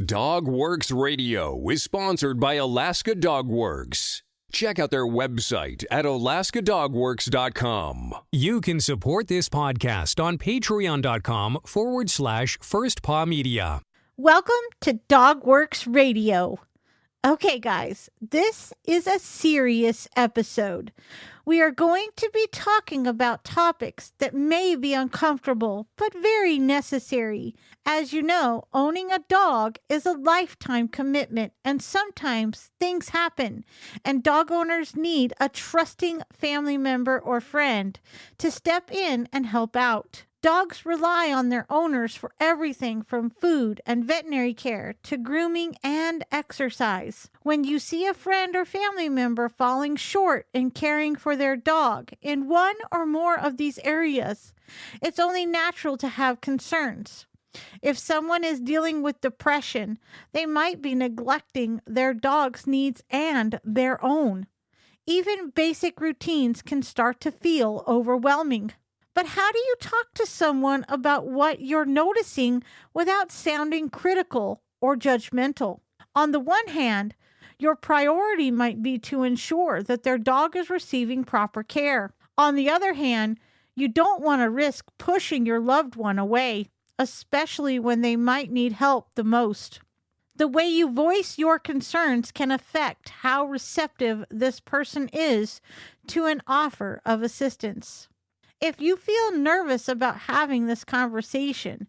Dog Works Radio is sponsored by Alaska Dog Works. Check out their website at alaskadogworks.com. You can support this podcast on patreon.com/firstpawmedia. Welcome to Dog Works Radio. Okay, guys, this is a serious episode. We are going to be talking about topics that may be uncomfortable, but very necessary. As you know, owning a dog is a lifetime commitment, and sometimes things happen, and dog owners need a trusting family member or friend to step in and help out. Dogs rely on their owners for everything from food and veterinary care to grooming and exercise. When you see a friend or family member falling short in caring for their dog in one or more of these areas, it's only natural to have concerns. If someone is dealing with depression, they might be neglecting their dog's needs and their own. Even basic routines can start to feel overwhelming. But how do you talk to someone about what you're noticing without sounding critical or judgmental? On the one hand, your priority might be to ensure that their dog is receiving proper care. On the other hand, you don't want to risk pushing your loved one away, especially when they might need help the most. The way you voice your concerns can affect how receptive this person is to an offer of assistance. If you feel nervous about having this conversation,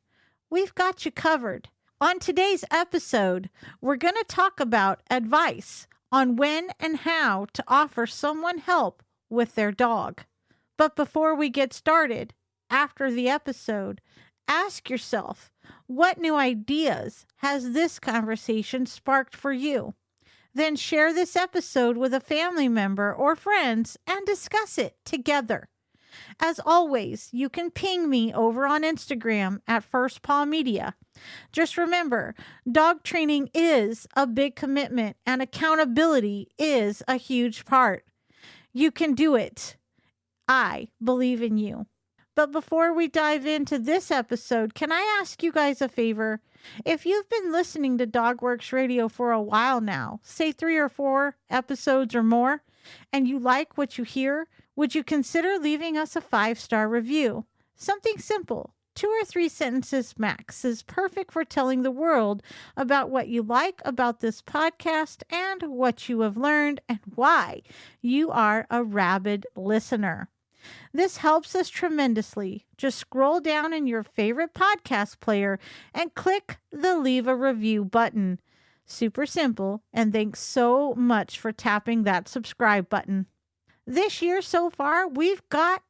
we've got you covered. On today's episode, we're going to talk about advice on when and how to offer someone help with their dog. But before we get started, after the episode, ask yourself, what new ideas has this conversation sparked for you? Then share this episode with a family member or friends and discuss it together. As always, you can ping me over on Instagram at First Paw Media. Just remember, dog training is a big commitment and accountability is a huge part. You can do it. I believe in you. But before we dive into this episode, can I ask you guys a favor? If you've been listening to Dog Works Radio for a while now, say 3 or 4 episodes or more, and you like what you hear, would you consider leaving us a 5-star review? Something simple, 2 or 3 sentences max, is perfect for telling the world about what you like about this podcast and what you have learned and why you are a rabid listener. This helps us tremendously. Just scroll down in your favorite podcast player and click the Leave a Review button. Super simple, and thanks so much for tapping that subscribe button. This year so far, we've got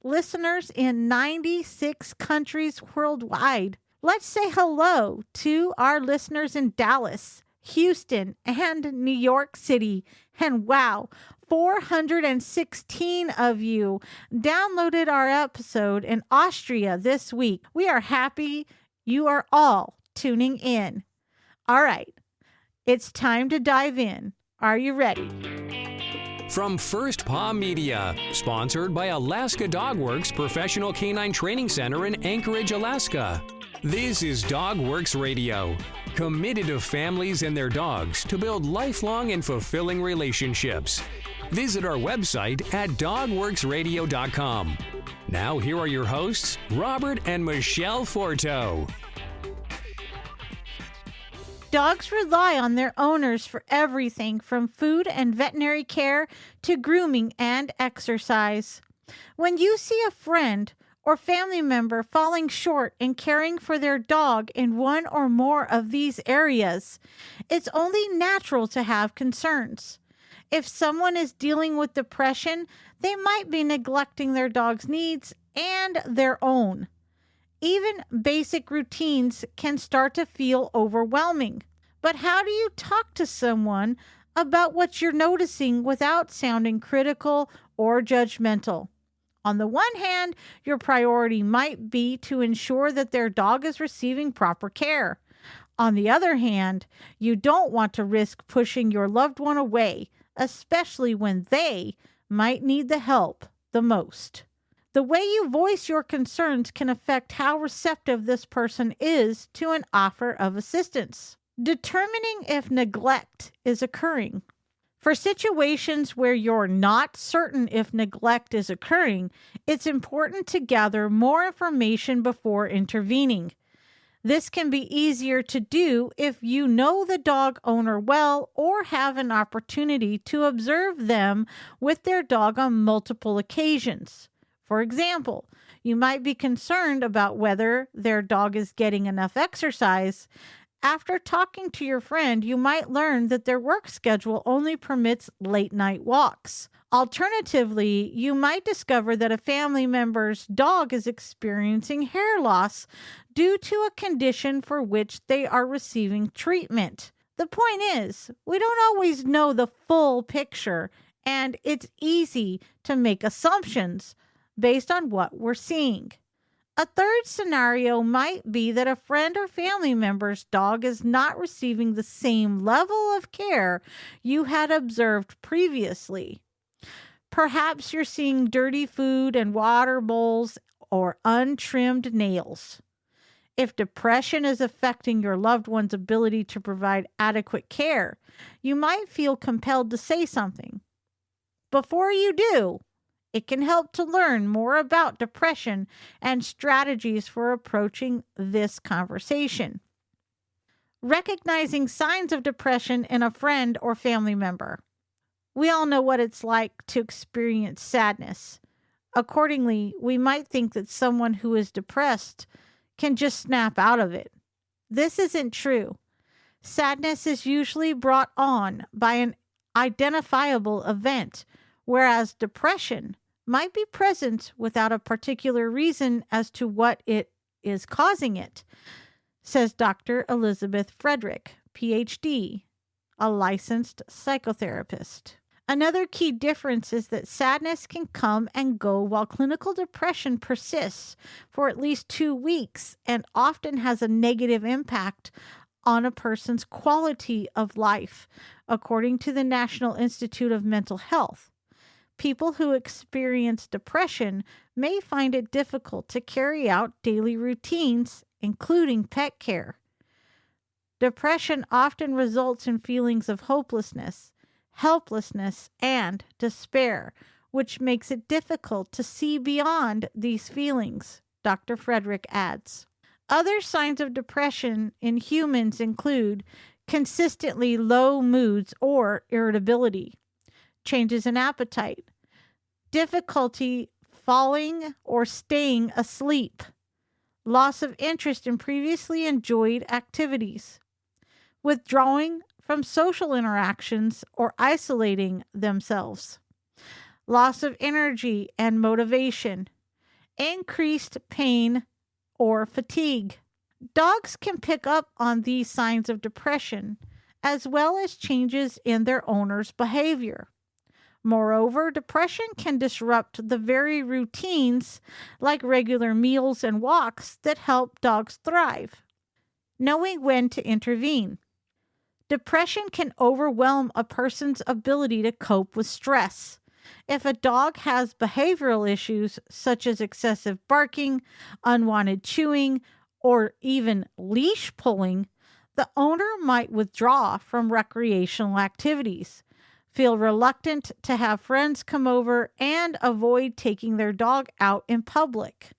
listeners in 96 countries worldwide. Let's say hello to our listeners in Dallas, Houston, and New York City. And wow, 416 of you downloaded our episode in Austria this week. We are happy you are all tuning in. All right, it's time to dive in. Are you ready? From First Paw Media, sponsored by Alaska Dog Works Professional Canine Training Center in Anchorage, Alaska. This is Dog Works Radio, committed to families and their dogs to build lifelong and fulfilling relationships. Visit our website at dogworksradio.com. Now here are your hosts, Robert and Michele Forto. Dogs rely on their owners for everything from food and veterinary care to grooming and exercise. When you see a friend or family member falling short in caring for their dog in one or more of these areas, it's only natural to have concerns. If someone is dealing with depression, they might be neglecting their dog's needs and their own. Even basic routines can start to feel overwhelming. But how do you talk to someone about what you're noticing without sounding critical or judgmental? On the one hand, your priority might be to ensure that their dog is receiving proper care. On the other hand, you don't want to risk pushing your loved one away, especially when they might need the help the most. The way you voice your concerns can affect how receptive this person is to an offer of assistance. Determining if neglect is occurring. For situations where you're not certain if neglect is occurring, it's important to gather more information before intervening. This can be easier to do if you know the dog owner well or have an opportunity to observe them with their dog on multiple occasions. For example, you might be concerned about whether their dog is getting enough exercise. After talking to your friend, you might learn that their work schedule only permits late-night walks. Alternatively, you might discover that a family member's dog is experiencing hair loss due to a condition for which they are receiving treatment. The point is, we don't always know the full picture, and it's easy to make assumptions based on what we're seeing. A third scenario might be that a friend or family member's dog is not receiving the same level of care you had observed previously. Perhaps you're seeing dirty food and water bowls or untrimmed nails. If depression is affecting your loved one's ability to provide adequate care, you might feel compelled to say something. Before you do, it can help to learn more about depression and strategies for approaching this conversation. Recognizing signs of depression in a friend or family member. We all know what it's like to experience sadness. Accordingly, we might think that someone who is depressed can just snap out of it. This isn't true. Sadness is usually brought on by an identifiable event, whereas depression might be present without a particular reason as to what it is causing it, says Dr. Elizabeth Frederick, PhD, a licensed psychotherapist. Another key difference is that sadness can come and go while clinical depression persists for at least 2 weeks and often has a negative impact on a person's quality of life, according to the National Institute of Mental Health. People who experience depression may find it difficult to carry out daily routines, including pet care. Depression often results in feelings of hopelessness, helplessness, and despair, which makes it difficult to see beyond these feelings, Dr. Frederick adds. Other signs of depression in humans include consistently low moods or irritability, changes in appetite, difficulty falling or staying asleep, loss of interest in previously enjoyed activities, withdrawing from social interactions or isolating themselves, loss of energy and motivation, increased pain or fatigue. Dogs can pick up on these signs of depression, as well as changes in their owner's behavior. Moreover, depression can disrupt the very routines, like regular meals and walks, that help dogs thrive. Knowing when to intervene. Depression can overwhelm a person's ability to cope with stress. If a dog has behavioral issues such as excessive barking, unwanted chewing, or even leash pulling, the owner might withdraw from recreational activities, feel reluctant to have friends come over, and avoid taking their dog out in public.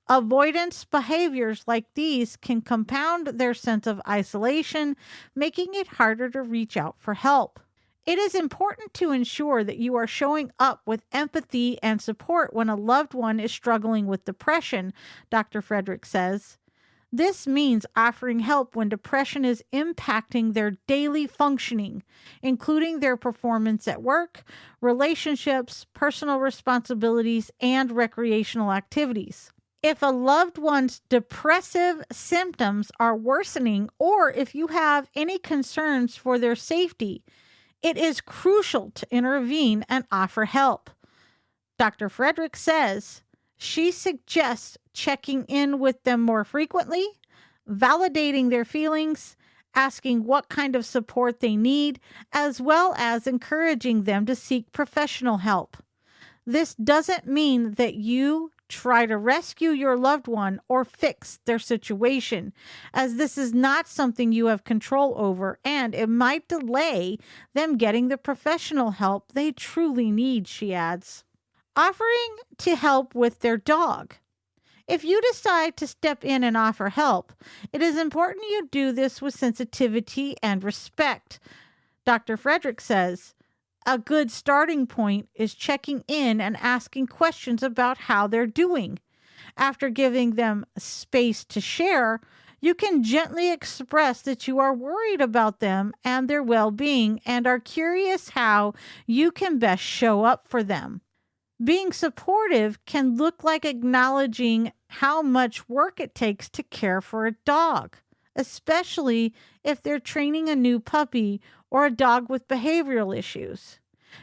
Avoidance behaviors like these can compound their sense of isolation, making it harder to reach out for help. It is important to ensure that you are showing up with empathy and support when a loved one is struggling with depression, Dr. Frederick says. This means offering help when depression is impacting their daily functioning, including their performance at work, relationships, personal responsibilities, and recreational activities. If a loved one's depressive symptoms are worsening, or if you have any concerns for their safety, it is crucial to intervene and offer help. Dr. Frederick says she suggests checking in with them more frequently, validating their feelings, asking what kind of support they need, as well as encouraging them to seek professional help. This doesn't mean that you try to rescue your loved one or fix their situation, as this is not something you have control over and it might delay them getting the professional help they truly need, she adds. Offering to help with their dog. If you decide to step in and offer help, it is important you do this with sensitivity and respect. Dr. Frederick says, a good starting point is checking in and asking questions about how they're doing. After giving them space to share, you can gently express that you are worried about them and their well-being and are curious how you can best show up for them. Being supportive can look like acknowledging how much work it takes to care for a dog, especially if they're training a new puppy or a dog with behavioral issues.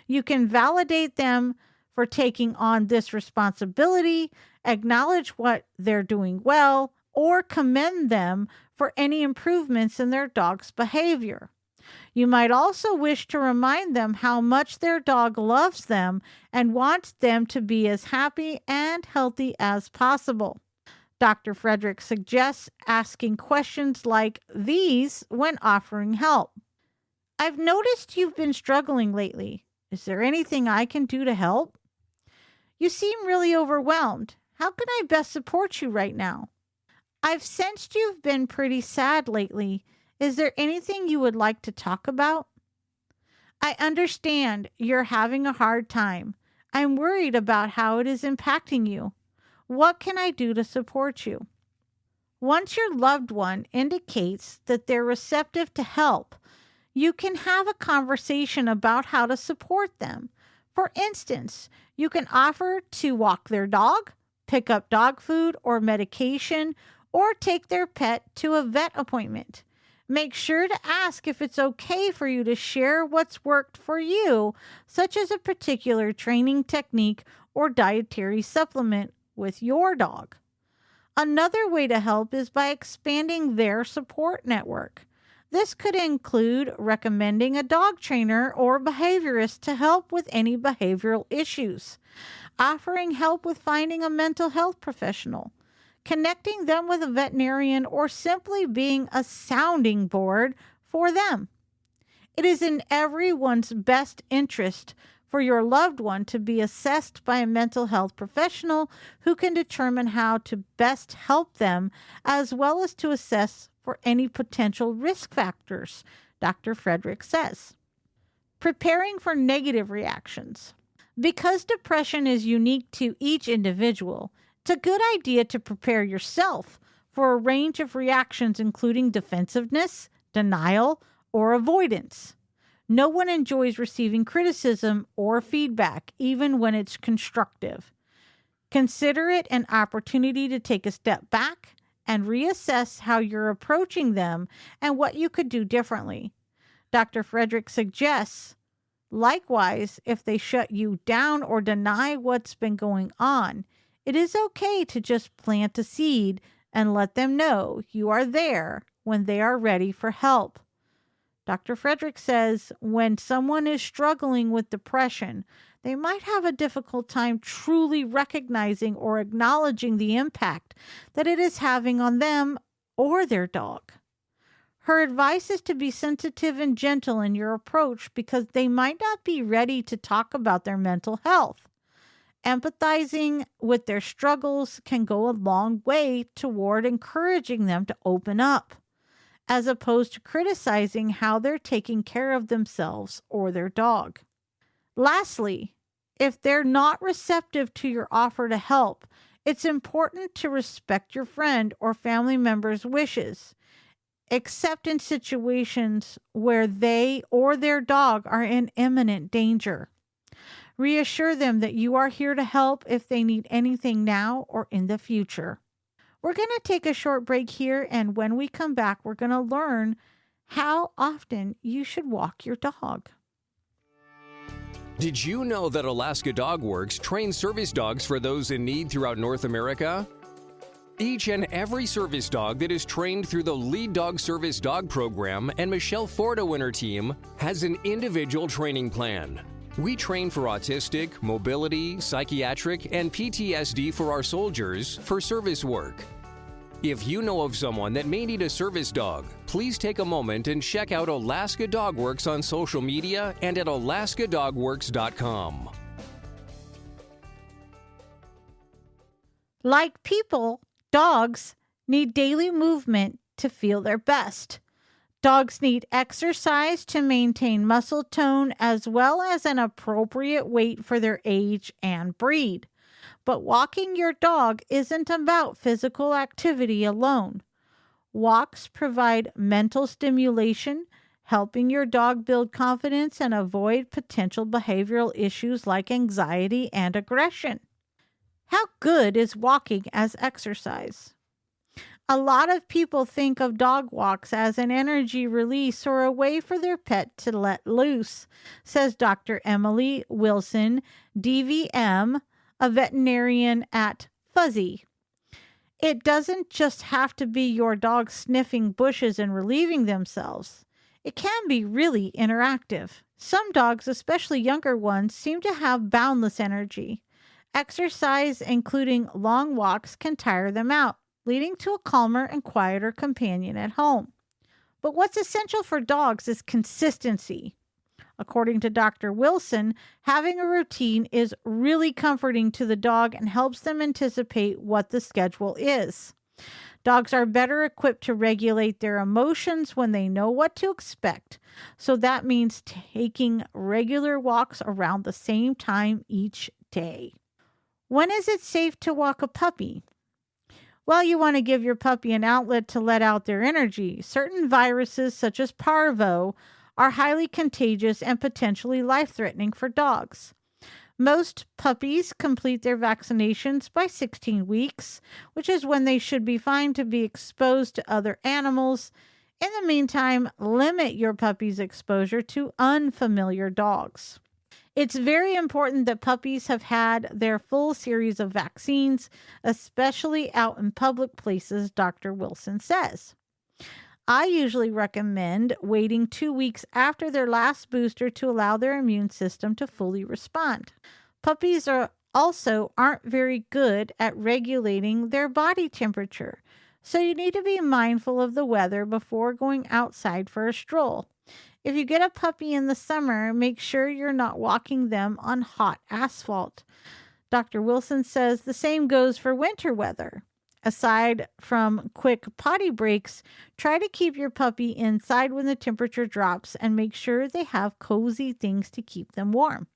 You can validate them for taking on this responsibility, acknowledge what they're doing well, or commend them for any improvements in their dog's behavior. You might also wish to remind them how much their dog loves them and wants them to be as happy and healthy as possible. Dr. Frederick suggests asking questions like these when offering help. I've noticed you've been struggling lately. Is there anything I can do to help? You seem really overwhelmed. How can I best support you right now? I've sensed you've been pretty sad lately. Is there anything you would like to talk about? I understand you're having a hard time. I'm worried about how it is impacting you. What can I do to support you? Once your loved one indicates that they're receptive to help, you can have a conversation about how to support them. For instance, you can offer to walk their dog, pick up dog food or medication, or take their pet to a vet appointment. Make sure to ask if it's okay for you to share what's worked for you, such as a particular training technique or dietary supplement with your dog. Another way to help is by expanding their support network. This could include recommending a dog trainer or behaviorist to help with any behavioral issues, offering help with finding a mental health professional, connecting them with a veterinarian, or simply being a sounding board for them. It is in everyone's best interest for your loved one to be assessed by a mental health professional who can determine how to best help them, as well as to assess for any potential risk factors, Dr. Frederick says. Preparing for negative reactions. Because depression is unique to each individual, it's a good idea to prepare yourself for a range of reactions, including defensiveness, denial, or avoidance. No one enjoys receiving criticism or feedback, even when it's constructive. Consider it an opportunity to take a step back and reassess how you're approaching them and what you could do differently. Dr. Frederick suggests, likewise, if they shut you down or deny what's been going on, it is okay to just plant a seed and let them know you are there when they are ready for help. Dr. Frederick says when someone is struggling with depression, they might have a difficult time truly recognizing or acknowledging the impact that it is having on them or their dog. Her advice is to be sensitive and gentle in your approach because they might not be ready to talk about their mental health. Empathizing with their struggles can go a long way toward encouraging them to open up, as opposed to criticizing how they're taking care of themselves or their dog. Lastly, if they're not receptive to your offer to help, it's important to respect your friend or family member's wishes, except in situations where they or their dog are in imminent danger. Reassure them that you are here to help if they need anything now or in the future. We're going to take a short break here, and when we come back, we're going to learn how often you should walk your dog. Did you know that Alaska Dog Works trains service dogs for those in need throughout North America? Each and every service dog that is trained through the Lead Dog Service Dog Program and Michele Forto and her team has an individual training plan. We train for autistic, mobility, psychiatric, and PTSD for our soldiers for service work. If you know of someone that may need a service dog, please take a moment and check out Alaska Dog Works on social media and at alaskadogworks.com. Like people, dogs need daily movement to feel their best. Dogs need exercise to maintain muscle tone as well as an appropriate weight for their age and breed. But walking your dog isn't about physical activity alone. Walks provide mental stimulation, helping your dog build confidence and avoid potential behavioral issues like anxiety and aggression. How good is walking as exercise? A lot of people think of dog walks as an energy release or a way for their pet to let loose, says Dr. Emily Wilson, DVM, a veterinarian at Fuzzy. It doesn't just have to be your dog sniffing bushes and relieving themselves. It can be really interactive. Some dogs, especially younger ones, seem to have boundless energy. Exercise, including long walks, can tire them out, leading to a calmer and quieter companion at home. But what's essential for dogs is consistency. According to Dr. Wilson, having a routine is really comforting to the dog and helps them anticipate what the schedule is. Dogs are better equipped to regulate their emotions when they know what to expect. So that means taking regular walks around the same time each day. When is it safe to walk a puppy? Well, you want to give your puppy an outlet to let out their energy. Certain viruses, such as parvo, are highly contagious and potentially life-threatening for dogs. Most puppies complete their vaccinations by 16 weeks, which is when they should be fine to be exposed to other animals. In the meantime, limit your puppy's exposure to unfamiliar dogs. It's very important that puppies have had their full series of vaccines, especially out in public places, Dr. Wilson says. I usually recommend waiting 2 weeks after their last booster to allow their immune system to fully respond. Puppies aren't very good at regulating their body temperature, so you need to be mindful of the weather before going outside for a stroll. If you get a puppy in the summer, make sure you're not walking them on hot asphalt. Dr. Wilson says the same goes for winter weather. Aside from quick potty breaks, try to keep your puppy inside when the temperature drops and make sure they have cozy things to keep them warm.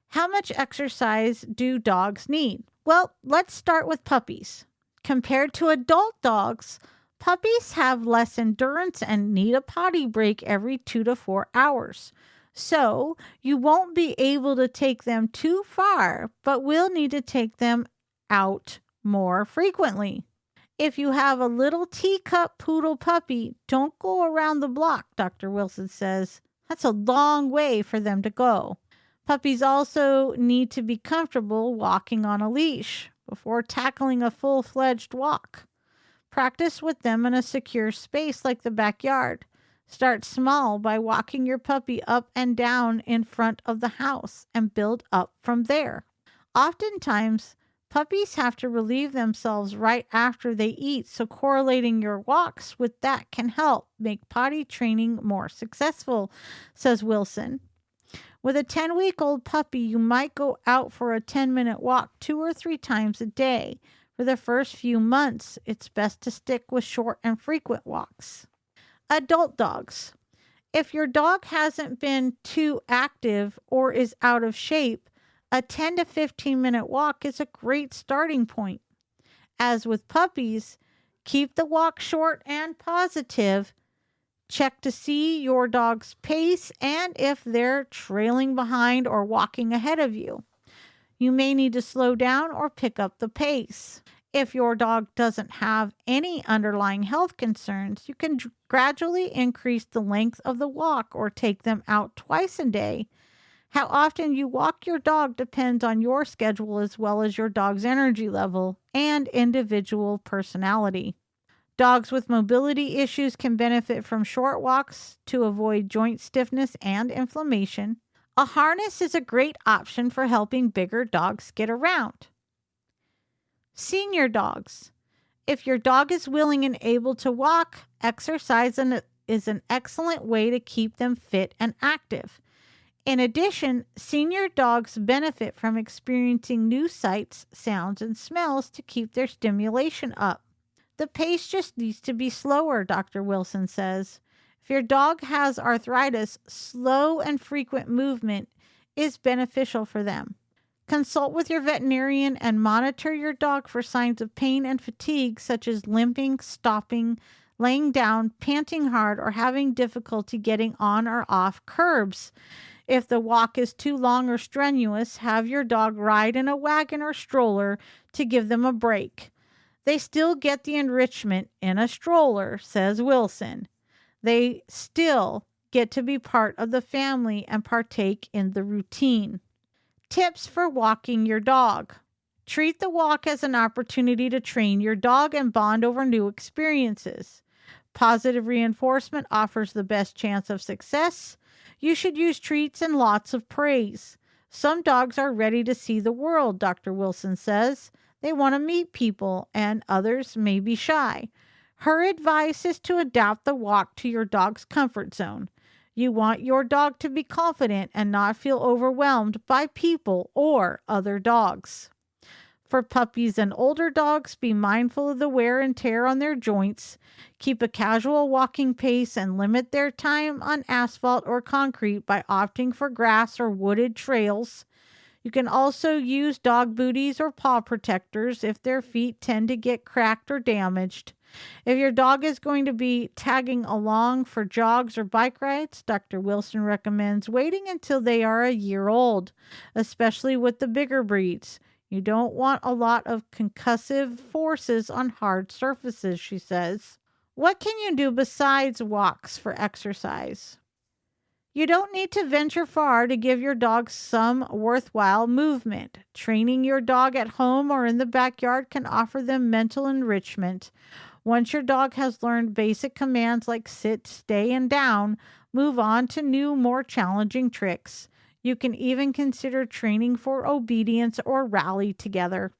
How much exercise do dogs need? Well, let's start with puppies. Compared to adult dogs, puppies have less endurance and need a potty break every 2 to 4 hours. So you won't be able to take them too far, but will need to take them out more frequently. If you have a little teacup poodle puppy, don't go around the block, Dr. Wilson says. That's a long way for them to go. Puppies also need to be comfortable walking on a leash before tackling a full-fledged walk. Practice with them in a secure space like the backyard. Start small by walking your puppy up and down in front of the house and build up from there. Oftentimes, puppies have to relieve themselves right after they eat, so correlating your walks with that can help make potty training more successful, says Wilson. With a 10-week-old puppy, you might go out for a 10-minute walk 2 or 3 times a day. For the first few months, it's best to stick with short and frequent walks. Adult dogs. If your dog hasn't been too active or is out of shape, a 10 to 15-minute walk is a great starting point. As with puppies, keep the walk short and positive. Check to see your dog's pace and if they're trailing behind or walking ahead of you. You may need to slow down or pick up the pace. If your dog doesn't have any underlying health concerns, you can gradually increase the length of the walk or take them out twice a day. How often you walk your dog depends on your schedule as well as your dog's energy level and individual personality. Dogs with mobility issues can benefit from short walks to avoid joint stiffness and inflammation. A harness is a great option for helping bigger dogs get around. Senior dogs. If your dog is willing and able to walk, exercise is an excellent way to keep them fit and active. In addition, senior dogs benefit from experiencing new sights, sounds, and smells to keep their stimulation up. The pace just needs to be slower, Dr. Wilson says. If your dog has arthritis, slow and frequent movement is beneficial for them. Consult with your veterinarian and monitor your dog for signs of pain and fatigue, such as limping, stopping, laying down, panting hard, or having difficulty getting on or off curbs. If the walk is too long or strenuous, have your dog ride in a wagon or stroller to give them a break. They still get the enrichment in a stroller, says Wilson. They still get to be part of the family and partake in the routine. Tips for walking your dog. Treat the walk as an opportunity to train your dog and bond over new experiences. Positive reinforcement offers the best chance of success. You should use treats and lots of praise. Some dogs are ready to see the world, Dr. Wilson says. They want to meet people, and others may be shy. Her advice is to adapt the walk to your dog's comfort zone. You want your dog to be confident and not feel overwhelmed by people or other dogs. For puppies and older dogs, be mindful of the wear and tear on their joints. Keep a casual walking pace and limit their time on asphalt or concrete by opting for grass or wooded trails. You can also use dog booties or paw protectors if their feet tend to get cracked or damaged. If your dog is going to be tagging along for jogs or bike rides, Dr. Wilson recommends waiting until they are a year old, especially with the bigger breeds. You don't want a lot of concussive forces on hard surfaces, she says. What can you do besides walks for exercise? You don't need to venture far to give your dog some worthwhile movement. Training your dog at home or in the backyard can offer them mental enrichment. Once your dog has learned basic commands like sit, stay, and down, move on to new, more challenging tricks. You can even consider training for obedience or rally together.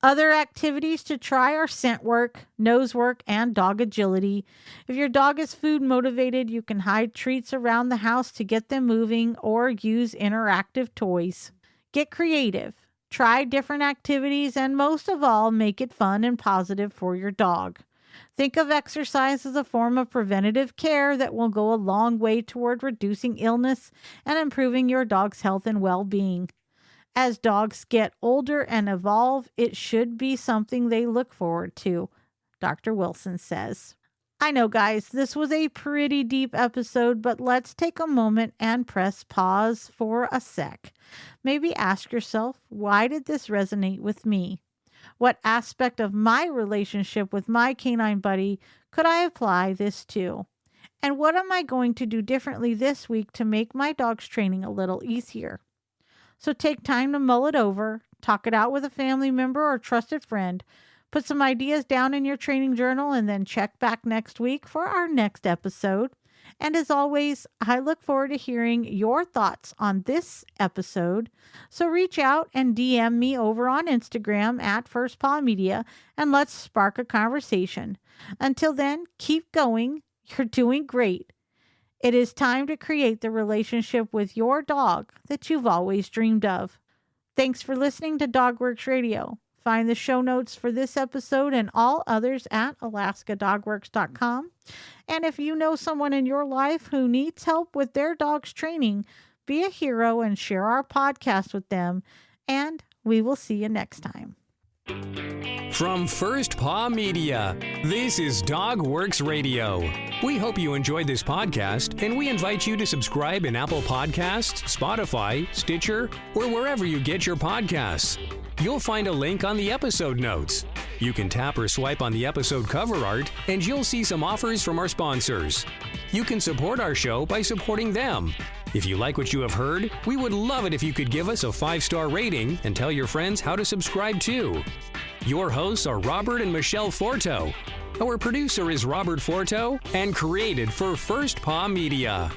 Other activities to try are scent work, nose work, and dog agility. If your dog is food motivated, you can hide treats around the house to get them moving or use interactive toys. Get creative. Try different activities and most of all, make it fun and positive for your dog. Think of exercise as a form of preventative care that will go a long way toward reducing illness and improving your dog's health and well-being. As dogs get older and evolve, it should be something they look forward to, Dr. Wilson says. I know, guys, this was a pretty deep episode, but let's take a moment and press pause for a sec. Maybe ask yourself, why did this resonate with me? What aspect of my relationship with my canine buddy could I apply this to? And what am I going to do differently this week to make my dog's training a little easier? So take time to mull it over, talk it out with a family member or trusted friend, put some ideas down in your training journal, and then check back next week for our next episode. And as always, I look forward to hearing your thoughts on this episode. So reach out and DM me over on Instagram at First Paw Media, and let's spark a conversation. Until then, keep going. You're doing great. It is time to create the relationship with your dog that you've always dreamed of. Thanks for listening to DogWorks Radio. Find the show notes for this episode and all others at alaskadogworks.com. And if you know someone in your life who needs help with their dog's training, be a hero and share our podcast with them. And we will see you next time. From First Paw Media, this is DogWorks Radio. We hope you enjoyed this podcast, and we invite you to subscribe in Apple Podcasts, Spotify, Stitcher, or wherever you get your podcasts. You'll find a link on the episode notes. You can tap or swipe on the episode cover art, and you'll see some offers from our sponsors. You can support our show by supporting them. If you like what you have heard, we would love it if you could give us a 5-star rating and tell your friends how to subscribe too. Your hosts are Robert and Michele Forto. Our producer is Robert Forto and created for First Paw Media.